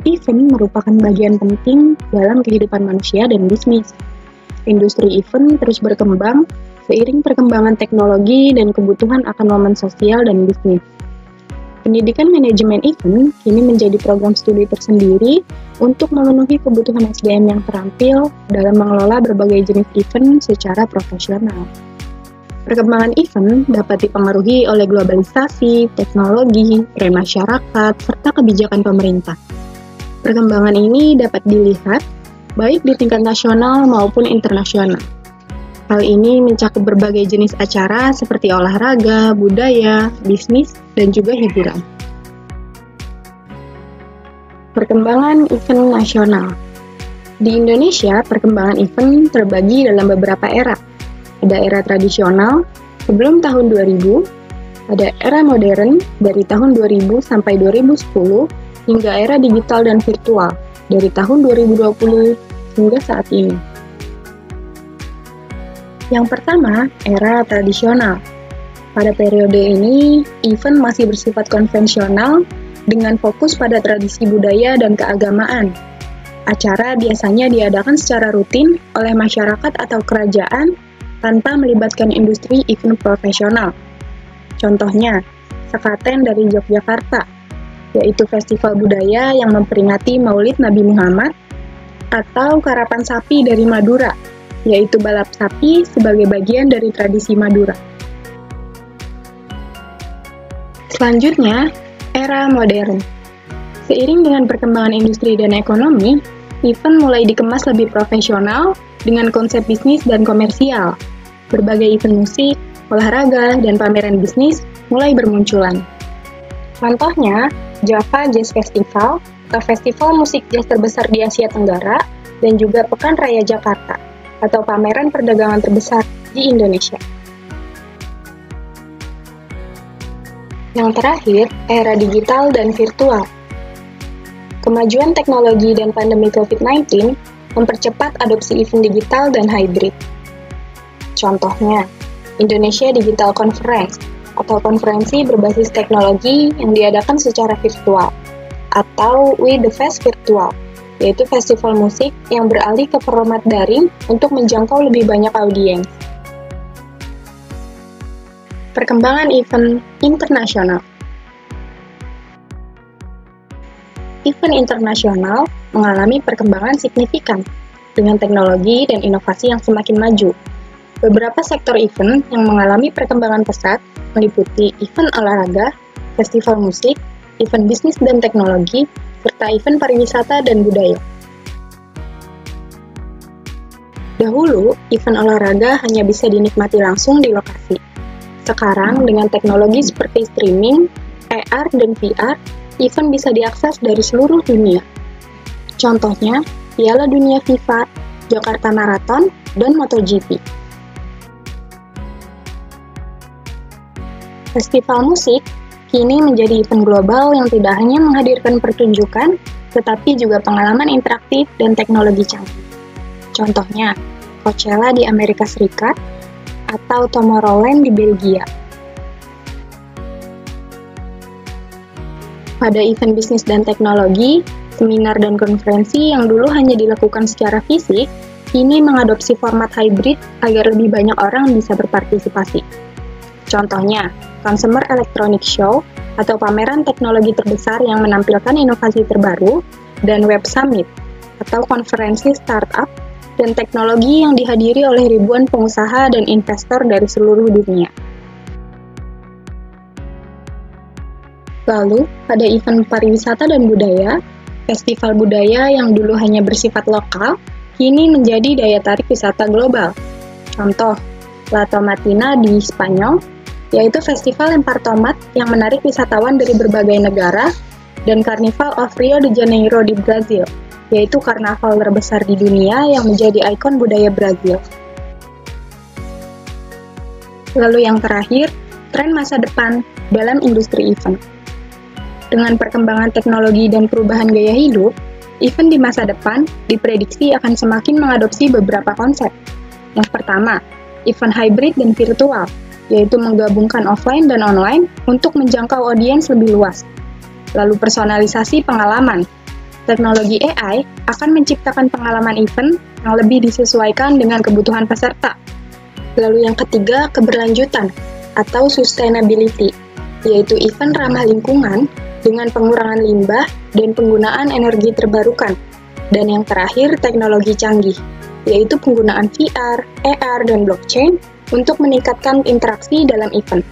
Event merupakan bagian penting dalam kehidupan manusia dan bisnis. Industri event terus berkembang seiring perkembangan teknologi dan kebutuhan akan momen sosial dan bisnis. Pendidikan manajemen event kini menjadi program studi tersendiri untuk memenuhi kebutuhan SDM yang terampil dalam mengelola berbagai jenis event secara profesional. Perkembangan event dapat dipengaruhi oleh globalisasi, teknologi, tren masyarakat, serta kebijakan pemerintah. Perkembangan ini dapat dilihat baik di tingkat nasional maupun internasional. Hal ini mencakup berbagai jenis acara seperti olahraga, budaya, bisnis, dan juga hiburan. Perkembangan event nasional. Di Indonesia, perkembangan event terbagi dalam beberapa era. Ada era tradisional sebelum tahun 2000, ada era modern dari tahun 2000 sampai 2010, hingga era digital dan virtual dari tahun 2020 hingga saat ini. Yang pertama, era tradisional. Pada periode ini, event masih bersifat konvensional dengan fokus pada tradisi budaya dan keagamaan. Acara biasanya diadakan secara rutin oleh masyarakat atau kerajaan tanpa melibatkan industri event profesional. Contohnya, Sekaten dari Yogyakarta, yaitu festival budaya yang memperingati Maulid Nabi Muhammad, atau Karapan Sapi dari Madura, yaitu balap sapi sebagai bagian dari tradisi Madura. Selanjutnya, era modern. Seiring dengan perkembangan industri dan ekonomi, event mulai dikemas lebih profesional dengan konsep bisnis dan komersial. Berbagai event musik, olahraga, dan pameran bisnis mulai bermunculan. Contohnya, Java Jazz Festival atau festival musik jazz terbesar di Asia Tenggara, dan juga Pekan Raya Jakarta atau pameran perdagangan terbesar di Indonesia. Yang terakhir, era digital dan virtual. Kemajuan teknologi dan pandemi COVID-19 mempercepat adopsi event digital dan hybrid. Contohnya, Indonesia Digital Conference atau konferensi berbasis teknologi yang diadakan secara virtual, atau We The Fest Virtual, yaitu festival musik yang beralih ke format daring untuk menjangkau lebih banyak audiens. Perkembangan event internasional. Event internasional mengalami perkembangan signifikan dengan teknologi dan inovasi yang semakin maju. Beberapa sektor event yang mengalami perkembangan pesat meliputi event olahraga, festival musik, event bisnis dan teknologi, serta event pariwisata dan budaya. Dahulu, event olahraga hanya bisa dinikmati langsung di lokasi. Sekarang, dengan teknologi seperti streaming, AR, dan VR, event bisa diakses dari seluruh dunia. Contohnya, Piala Dunia FIFA, Jakarta Marathon, dan MotoGP. Festival musik kini menjadi event global yang tidak hanya menghadirkan pertunjukan, tetapi juga pengalaman interaktif dan teknologi canggih. Contohnya, Coachella di Amerika Serikat atau Tomorrowland di Belgia. Pada event bisnis dan teknologi, seminar dan konferensi yang dulu hanya dilakukan secara fisik, kini mengadopsi format hybrid agar lebih banyak orang bisa berpartisipasi. Contohnya, Consumer Electronic Show atau pameran teknologi terbesar yang menampilkan inovasi terbaru, dan Web Summit atau konferensi startup dan teknologi yang dihadiri oleh ribuan pengusaha dan investor dari seluruh dunia. Lalu, pada event pariwisata dan budaya, festival budaya yang dulu hanya bersifat lokal, kini menjadi daya tarik wisata global. Contoh, La Tomatina di Spanyol, yaitu festival lempar tomat yang menarik wisatawan dari berbagai negara, dan Carnival of Rio de Janeiro di Brazil, yaitu karnaval terbesar di dunia yang menjadi ikon budaya Brazil. Lalu yang terakhir, tren masa depan dalam industri event. Dengan perkembangan teknologi dan perubahan gaya hidup, event di masa depan diprediksi akan semakin mengadopsi beberapa konsep. Yang pertama, event hybrid dan virtual, yaitu menggabungkan offline dan online untuk menjangkau audiens lebih luas. Lalu personalisasi pengalaman, Teknologi AI akan menciptakan pengalaman event yang lebih disesuaikan dengan kebutuhan peserta. Lalu yang ketiga, keberlanjutan atau sustainability, yaitu event ramah lingkungan dengan pengurangan limbah dan penggunaan energi terbarukan. Dan yang terakhir, teknologi canggih, yaitu penggunaan VR, AR, dan blockchain untuk meningkatkan interaksi dalam event.